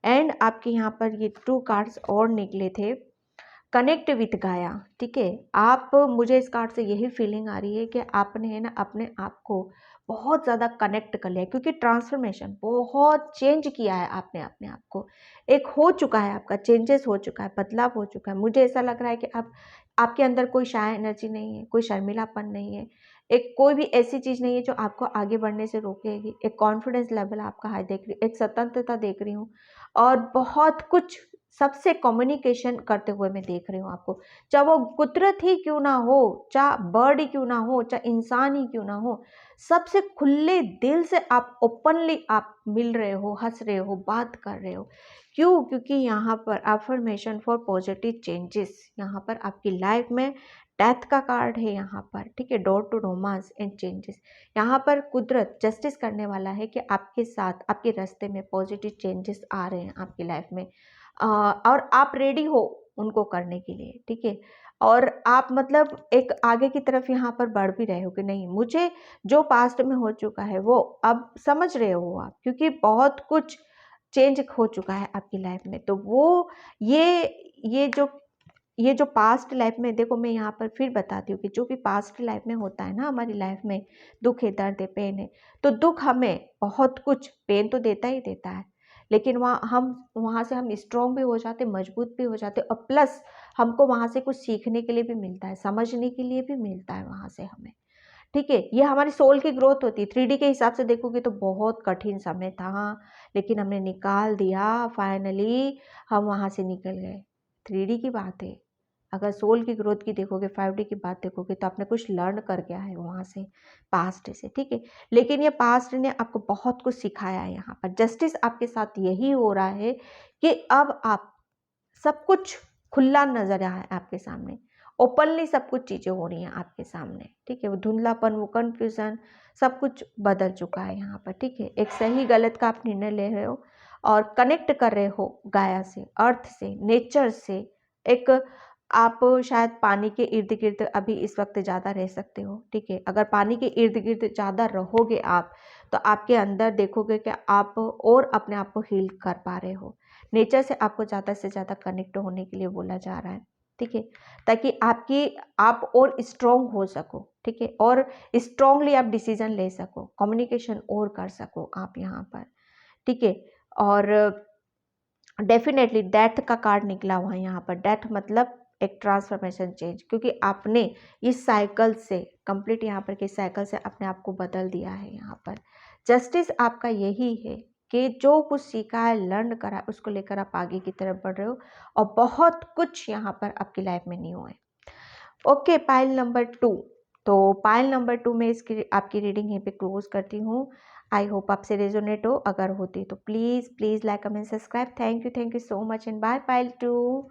A: एंड आपके यहाँ पर ये 2 कार्ड्स और निकले थे, कनेक्ट विथ गाया। ठीक है, आप, मुझे इस कार्ड से यही फीलिंग आ रही है कि आपने है ना अपने आप को बहुत ज़्यादा कनेक्ट कर लिया, क्योंकि ट्रांसफॉर्मेशन बहुत चेंज किया है आपने अपने आप को, एक हो चुका है आपका, चेंजेस हो चुका है, बदलाव हो चुका है। मुझे ऐसा लग रहा है कि अब आपके अंदर कोई शाय एनर्जी नहीं है, कोई शर्मिलापन नहीं है, एक कोई भी ऐसी चीज़ नहीं है जो आपको आगे बढ़ने से रोकेगी। एक कॉन्फिडेंस लेवल आपका हाई देख रही, एक स्वतंत्रता देख रही हूँ, और बहुत कुछ सबसे कम्युनिकेशन करते हुए मैं देख रही हूँ आपको। चाहे वो कुदरत ही क्यों ना हो, चाहे बर्ड ही क्यों ना हो, चाहे इंसान ही क्यों ना हो, सबसे खुले दिल से आप ओपनली आप मिल रहे हो, हंस रहे हो, बात कर रहे हो। क्यों? क्योंकि यहाँ पर अफर्मेशन फॉर पॉजिटिव चेंजेस, यहाँ पर आपकी लाइफ में डेथ का कार्ड है यहाँ पर। ठीक है, door to romance and changes, यहाँ पर कुदरत जस्टिस करने वाला है कि आपके साथ, आपके रास्ते में पॉजिटिव चेंजेस आ रहे हैं आपकी लाइफ में, और आप रेडी हो उनको करने के लिए। ठीक है, और आप मतलब एक आगे की तरफ यहाँ पर बढ़ भी रहे हो कि नहीं, मुझे जो पास्ट में हो चुका है वो अब समझ रहे हो आप, क्योंकि बहुत कुछ चेंज हो चुका है आपकी लाइफ में। तो वो ये जो पास्ट लाइफ में, देखो मैं यहाँ पर फिर बताती हूँ कि जो भी पास्ट लाइफ में होता है ना हमारी लाइफ में, दुख है, दर्द है, पेन है, तो दुख हमें बहुत कुछ पेन तो देता ही देता है, लेकिन वहाँ से हम स्ट्रॉन्ग भी हो जाते, मजबूत भी हो जाते, और प्लस हमको वहाँ से कुछ सीखने के लिए भी मिलता है, समझने के लिए भी मिलता है वहाँ से हमें। ठीक है, ये हमारी सोल की ग्रोथ होती है। 3D के हिसाब से देखोगे तो बहुत कठिन समय था, लेकिन हमने निकाल दिया, फाइनली हम वहाँ से निकल गए। 3D की बात है, अगर सोल की ग्रोथ की देखोगे, 5D की बात देखोगे, तो आपने कुछ लर्न कर गया है वहाँ से, पास्ट से। ठीक है, लेकिन ये पास्ट ने आपको बहुत कुछ सिखाया है। यहाँ पर जस्टिस आपके साथ यही हो रहा है कि अब आप सब कुछ खुला नजर आया है आपके सामने, ओपनली सब कुछ चीज़ें हो रही हैं आपके सामने। ठीक है, वो धुंधलापन, वो कन्फ्यूज़न, सब कुछ बदल चुका है यहाँ पर। ठीक है, एक सही गलत का आप निर्णय ले रहे हो और कनेक्ट कर रहे हो गाया से, अर्थ से, नेचर से। एक आप शायद पानी के इर्द गिर्द अभी इस वक्त ज़्यादा रह सकते हो। ठीक है, अगर पानी के इर्द गिर्द ज़्यादा रहोगे आप, तो आपके अंदर देखोगे कि आप और अपने आप को हील कर पा रहे हो। नेचर से आपको ज़्यादा से ज़्यादा कनेक्ट होने के लिए बोला जा रहा है, ठीक है, ताकि आप और स्ट्रॉन्ग हो सको, ठीक है, और स्ट्रॉन्गली आप डिसीजन ले सको, कम्युनिकेशन और कर सको आप यहाँ पर, ठीक है। और डेफिनेटली डेथ का कार्ड निकला हुआ है यहाँ पर। डेथ मतलब एक ट्रांसफॉर्मेशन चेंज, क्योंकि आपने इस साइकिल से कंप्लीट यहाँ पर के साइकिल से अपने आप को बदल दिया है। यहाँ पर जस्टिस आपका यही है कि जो कुछ सीखा है, लर्न करा, उसको लेकर आप आगे की तरफ बढ़ रहे हो और बहुत कुछ यहाँ पर आपकी लाइफ में न्यू है। Okay, pile number 2। तो पाइल नंबर 2 में इसकी आपकी रीडिंग यहीं पे क्लोज करती हूँ। आई होप आपसे रेजोनेट हो, अगर होती तो please please like comment subscribe. Thank you so much and bye pile 2।